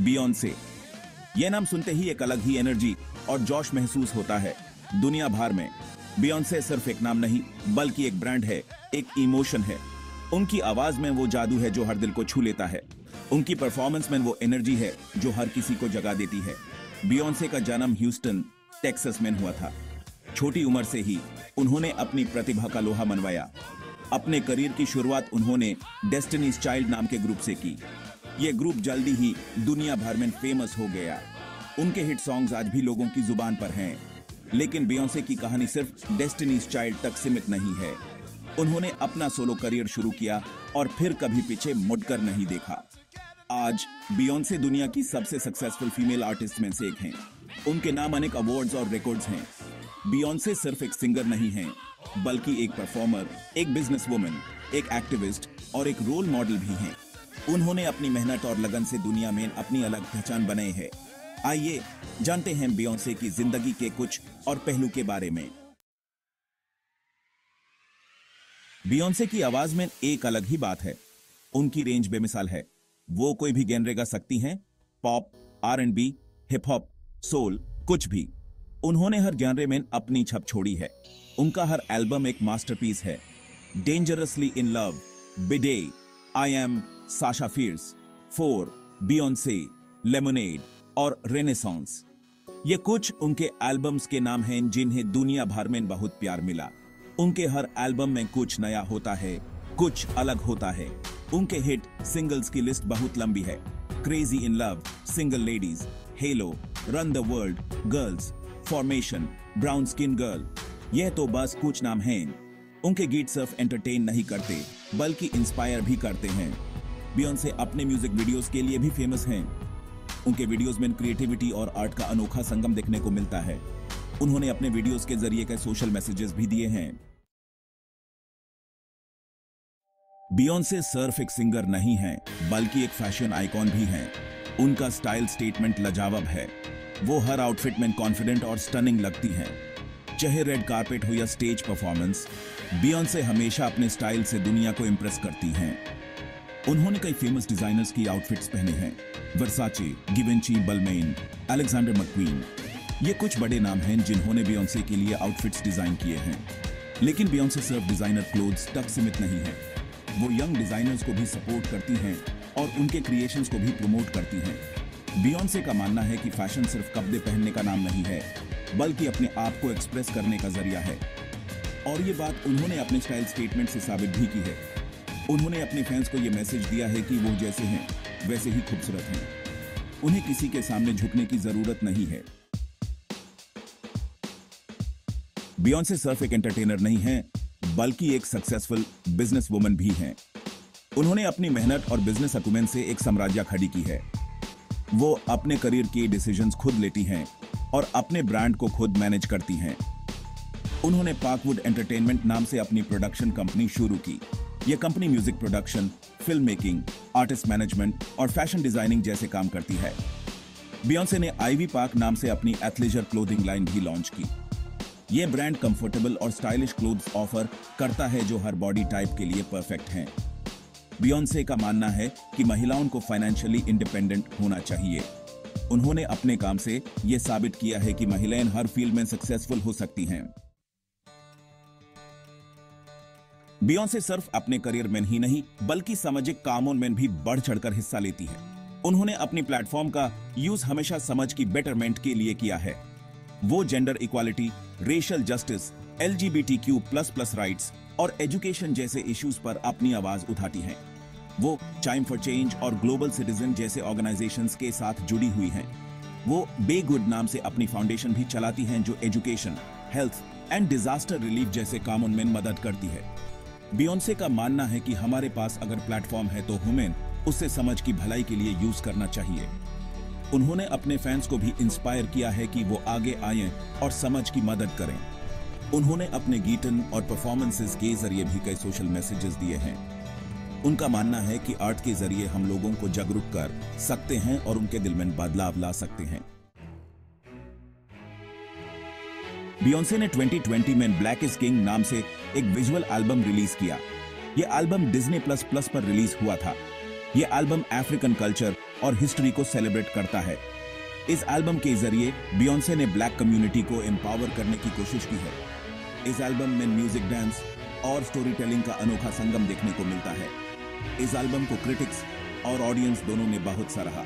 बियोंसे। यह नाम सुनते ही एक अलग ही एनर्जी और जोश महसूस होता है दुनिया भर में। बियोंसे सिर्फ एक नाम नहीं बल्कि एक ब्रांड है, एक इमोशन है। उनकी आवाज में वो जादू है जो हर दिल को छू लेता है। उनकी परफॉर्मेंस में वो एनर्जी है जो हर किसी को जगा देती है। बियोंसे का जन्म ह्यूस्टन, टेक्सास में हुआ था। छोटी उम्र से ही उन्होंने अपनी प्रतिभा का लोहा मनवाया। अपने करियर की शुरुआत उन्होंने डेस्टिनीज चाइल्ड नाम के ग्रुप से की। ये ग्रुप जल्दी ही दुनिया भर में फेमस हो गया। उनके हिट सॉन्ग्स आज भी लोगों की जुबान पर हैं। लेकिन बियोंसे की कहानी सिर्फ डेस्टिनीज चाइल्ड तक सीमित नहीं है। उन्होंने अपना सोलो करियर शुरू किया और फिर कभी पीछे मुड़कर नहीं देखा। आज बियोंसे दुनिया की सबसे सक्सेसफुल फीमेल आर्टिस्ट में से एक हैं। उनके नाम अनेक अवार्ड्स और रिकॉर्ड्स हैं। बियोंसे सिर्फ एक सिंगर नहीं है बल्कि एक परफॉर्मर, एक बिजनेस वुमन, एक एक्टिविस्ट और एक रोल मॉडल भी हैं। उन्होंने अपनी मेहनत और लगन से दुनिया में अपनी अलग पहचान बनाई है। आइए जानते हैं बियोंसे की जिंदगी के कुछ और पहलू के बारे में। बियोंसे की आवाज में एक अलग ही बात है। उनकी रेंज बेमिसाल है। वो कोई भी जेनर गा सकती हैं, pop, R&B, hip hop, soul, कुछ भी। उन्होंने हर जेनर में अपनी छप छोड़ी है। उनका हर एल्बम एक मास्टरपीस है। Dangerously in Love, B'Day, I am, Sasha Fierce, 4, Beyonce, Lemonade और रेनेसांस। ये कुछ उनके एल्बम्स के नाम हैं जिन्हें दुनिया भर में बहुत प्यार मिला। उनके हर एल्बम में कुछ नया होता है, कुछ अलग होता है। उनके हिट सिंगल्स की लिस्ट बहुत लंबी है। Crazy in love, single ladies, hello, run the world, girls, formation, brown skin girl. यह तो बस कुछ नाम हैं। उनके गीत सिर्फ एंटरटेन नहीं करते बल्कि इंस्पायर भी करते हैं। बियोंसे अपने म्यूजिक वीडियोस के लिए भी फेमस हैं। उनके वीडियोस में क्रिएटिविटी और आर्ट का अनोखा संगम देखने को मिलता है। उन्होंने अपने वीडियोस के जरिए कई सोशल मैसेजेस भी दिए हैं। बियोंसे सिर्फ एक सिंगर नहीं है बल्कि एक फैशन आइकॉन भी हैं। उनका स्टाइल स्टेटमेंट लाजवाब है। वो हर आउटफिट में कॉन्फिडेंट और स्टनिंग लगती हैं। चाहे रेड कारपेट हो या स्टेज परफॉर्मेंस, बियोंसे हमेशा अपने स्टाइल से दुनिया को इंप्रेस करती हैं। उन्होंने कई फेमस डिजाइनर्स की आउटफिट्स पहने हैं। वर्साचे, गिवेंची, बलमेन, अलेक्जेंडर मैक्वीन। ये कुछ बड़े नाम हैं जिन्होंने बियोंसे के लिए आउटफिट्स डिजाइन किए हैं। लेकिन बियोंसे सिर्फ डिजाइनर क्लोथ्स तक सीमित नहीं है। वो यंग डिजाइनर्स को भी सपोर्ट करती हैं और उनके क्रिएशंस को भी प्रमोट करती हैं। बियोंसे का मानना है कि फैशन सिर्फ कपड़े पहनने का नाम नहीं है बल्कि अपने आप को एक्सप्रेस करने का जरिया है। और ये बात उन्होंने अपने स्टाइल स्टेटमेंट से साबित भी की है। उन्होंने अपने फैंस को ये मैसेज दिया है कि वो जैसे हैं वैसे ही खूबसूरत हैं। उन्हें किसी के सामने झुकने की जरूरत नहीं है। बियोंसे सिर्फ एक एंटरटेनर नहीं है बल्कि एक सक्सेसफुल बिजनेस वुमन भी हैं। उन्होंने अपनी मेहनत और बिजनेस अकुमेन से एक साम्राज्य खड़ी की है। वो अपने करियर की डिसीजंस खुद लेती हैं और अपने ब्रांड को खुद मैनेज करती हैं। उन्होंने पार्कवुड एंटरटेनमेंट नाम से अपनी प्रोडक्शन कंपनी शुरू की। यह company music production, film making, artist management और फैशन डिजाइनिंग जैसे काम करती है। बियोंसे ने आईवी पार्क नाम से अपनी एथलेजर क्लोथिंग लाइन भी लॉन्च की। यह ब्रांड कंफर्टेबल और स्टाइलिश क्लोथ्स ऑफर करता है जो हर बॉडी टाइप के लिए परफेक्ट हैं। बियोंसे का मानना है कि महिलाओं को फाइनेंशियली इंडिपेंडेंट होना चाहिए। उन्होंने अपने काम से यह साबित किया है कि महिलाएं हर फील्ड में सक्सेसफुल हो सकती हैं। बियोंसे सिर्फ अपने करियर में ही नहीं बल्कि सामाजिक कामों में भी बढ़ चढ़कर हिस्सा लेती है। उन्होंने अपनी प्लेटफॉर्म का यूज हमेशा समाज की बेटरमेंट के लिए किया है। वो gender equality, racial justice, LGBTQ++ rights और एजुकेशन जैसे इश्यूज पर अपनी आवाज उठाती हैं। वो टाइम फॉर चेंज और ग्लोबल सिटीजन जैसे ऑर्गेनाइजेशंस के साथ जुड़ी हुई हैं। वो बे गुड नाम से अपनी फाउंडेशन भी चलाती हैं जो education, health and disaster relief जैसे कामों में मदद करती है। बियोंसे का मानना है कि हमारे पास अगर प्लेटफॉर्म है तो हमें उसे समाज की भलाई के लिए यूज करना चाहिए। उन्होंने अपने फैंस को भी इंस्पायर किया है कि वो आगे आएं और समाज की मदद करें। उन्होंने अपने गीतन और परफॉर्मेंसेस के जरिए भी कई सोशल मैसेजेस दिए हैं। उनका मानना है कि आर्ट के जरिए हम लोगों को जागरूक कर सकते हैं और उनके दिल में बदलाव ला सकते हैं। बियोंसे ने 2020 में ब्लैक इज किंग नाम से एक विजुअल एल्बम रिलीज किया। यह एल्बम डिज्नी प्लस पर रिलीज हुआ था। यह एल्बम अफ्रीकन कल्चर और हिस्ट्री को सेलिब्रेट करता है। इस एल्बम के जरिए बियोंसे ने ब्लैक कम्युनिटी को एम्पावर करने की कोशिश की है। इस एल्बम में म्यूजिक, डांस और स्टोरी टेलिंग का अनोखा संगम देखने को मिलता है। इस एल्बम को क्रिटिक्स और ऑडियंस दोनों ने बहुत सराहा।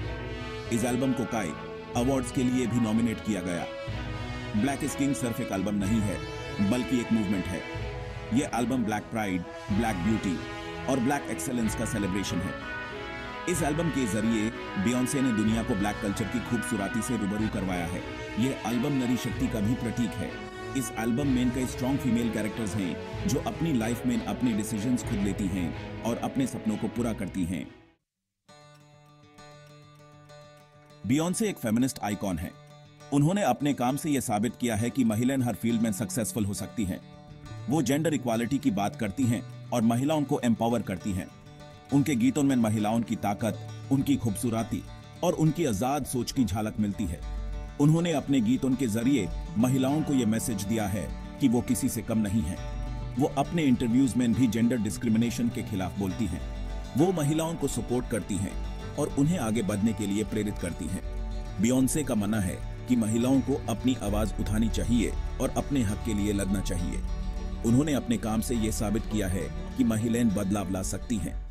इस एल्बम को काई अवार्ड्स के लिए भी नॉमिनेट किया गया। ब्लैक इज किंग सिर्फ एक एल्बम नहीं है, बल्कि एक मूवमेंट है। यह album black pride, black beauty और ब्लैक एक्सेलेंस का सेलिब्रेशन है। इस एल्बम के जरिए बियोंसे ने दुनिया को ब्लैक कल्चर की खूबसूरती से रूबरू करवाया है। यह एल्बम नारी शक्ति का भी प्रतीक है। इस एल्बम में कई स्ट्रॉन्ग फीमेल कैरेक्टर्स हैं जो अपनी लाइफ में अपने डिसीजंस खुद लेती हैं और अपने सपनों को पूरा करती हैं। बियोंसे एक फेमिनिस्ट आइकॉन है। उन्होंने अपने काम से यह साबित किया है कि महिलाएं हर फील्ड में सक्सेसफुल हो सकती हैं। वो जेंडर इक्वालिटी की बात करती हैं और महिलाओं को एम्पावर करती हैं। उनके गीतों में महिलाओं की ताकत, उनकी खूबसूरती और उनकी आजाद सोच की झलक मिलती है। उन्होंने अपने गीतों के जरिए महिलाओं को यह मैसेज दिया है कि वो किसी से कम नहीं है। वो अपने इंटरव्यूज में भी जेंडर डिस्क्रिमिनेशन के खिलाफ बोलती हैं। वो महिलाओं को सपोर्ट करती हैं और उन्हें आगे बढ़ने के लिए प्रेरित करती हैं। बियोंसे का मानना है कि महिलाओं को अपनी आवाज उठानी चाहिए और अपने हक के लिए लड़ना चाहिए। उन्होंने अपने काम से यह साबित किया है कि महिलाएं बदलाव ला सकती हैं।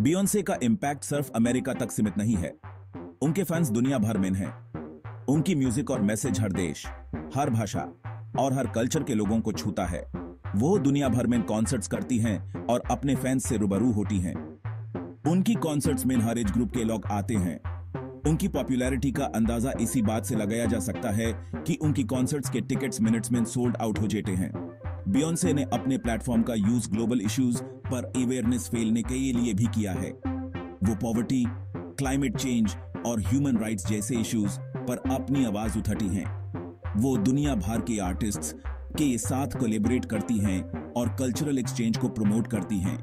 बियोंसे का इम्पैक्ट सिर्फ अमेरिका तक सीमित नहीं है। उनके फैंस दुनिया भर में हैं। उनकी म्यूजिक और मैसेज हर देश, हर भाषा और हर कल्चर के लोगों को छूता है। वो दुनिया भर में कॉन्सर्ट्स करती हैं और अपने फैंस से रूबरू होती हैं। उनकी कॉन्सर्ट्स में हर एज ग्रुप के लोग आते हैं। उनकी पॉपुलैरिटी का अंदाजा इसी बात से लगाया जा सकता है कि उनकी कॉन्सर्ट्स के टिकट्स मिनट्स में सोल्ड आउट हो जाते हैं। बियोंसे ने अपने प्लेटफॉर्म का यूज ग्लोबल इश्यूज पर अवेयरनेस फैलाने के लिए भी किया है। वो पॉवर्टी, क्लाइमेट चेंज और ह्यूमन राइट्स जैसे इश्यूज पर अपनी आवाज उठाती हैं। वो दुनिया भर के आर्टिस्ट्स के साथ कोलैबोरेट करती हैं और कल्चरल एक्सचेंज को प्रमोट करती हैं।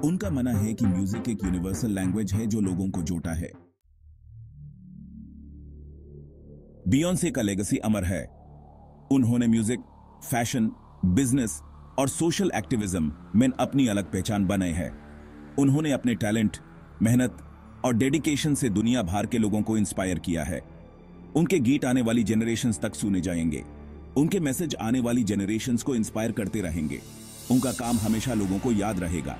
उनका मानना है कि म्यूजिक एक यूनिवर्सल लैंग्वेज है जो लोगों को जोड़ता है। बियोंसे का लेगेसी अमर है। उन्होंने म्यूजिक, फैशन, बिजनेस और सोशल एक्टिविज्म में अपनी अलग पहचान बनाई है। उन्होंने अपने टैलेंट, मेहनत और डेडिकेशन से दुनिया भर के लोगों को इंस्पायर किया है। उनके गीत आने वाली जनरेशंस तक सुने जाएंगे। उनके मैसेज आने वाली जनरेशंस को इंस्पायर करते रहेंगे। उनका काम हमेशा लोगों को याद रहेगा।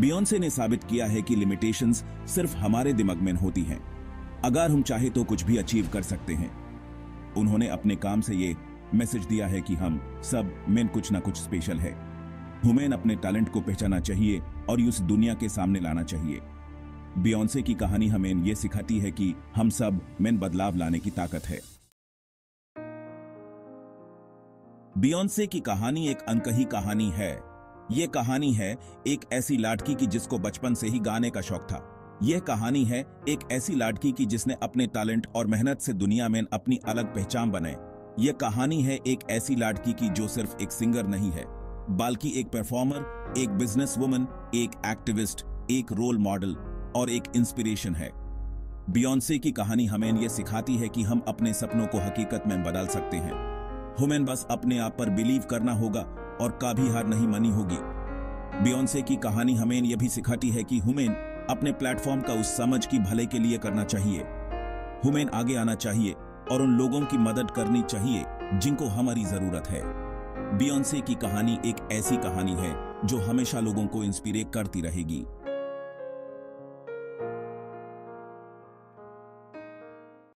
बियोंसे ने साबित किया है कि लिमिटेशंस सिर्फ हमारे दिमाग में होती हैं। अगर हम चाहे तो कुछ भी अचीव कर सकते हैं। उन्होंने अपने काम से ये मैसेज दिया है कि हम सब में कुछ ना कुछ स्पेशल है। हमें अपने टैलेंट को पहचानना चाहिए और उस दुनिया के सामने लाना चाहिए। बियोंसे की कहानी हमें यह सिखाती है कि हम सब में बदलाव लाने की ताकत है। बियोंसे की कहानी एक अनकही कहानी है। यह कहानी है एक ऐसी लड़की की जिसको बचपन से ही गाने का शौक था। यह कहानी है एक ऐसी लड़की की जिसने अपने टैलेंट और मेहनत से दुनिया में अपनी अलग पहचान बनाई। यह कहानी है एक ऐसी लड़की की जो सिर्फ एक सिंगर नहीं है, बल्कि एक परफॉर्मर, एक बिजनेस वुमन, एक एक्टिविस्ट, एक रोल मॉडल और एक इंस्पिरेशन है। बियोंसे की कहानी हमें यह सिखाती है कि हम अपने सपनों को हकीकत में बदल सकते हैं। हमें बस अपने आप पर बिलीव करना होगा और कभी हार नहीं मानी होगी। बियोंसे की कहानी हमें यह भी सिखाती है कि हमें अपने प्लेटफॉर्म का उस समझ की भले के लिए करना चाहिए। हमें आगे आना चाहिए और उन लोगों की मदद करनी चाहिए जिनको हमारी जरूरत है। बियोंसे की कहानी एक ऐसी कहानी है जो हमेशा लोगों को इंस्पिरेट करती रहेगी।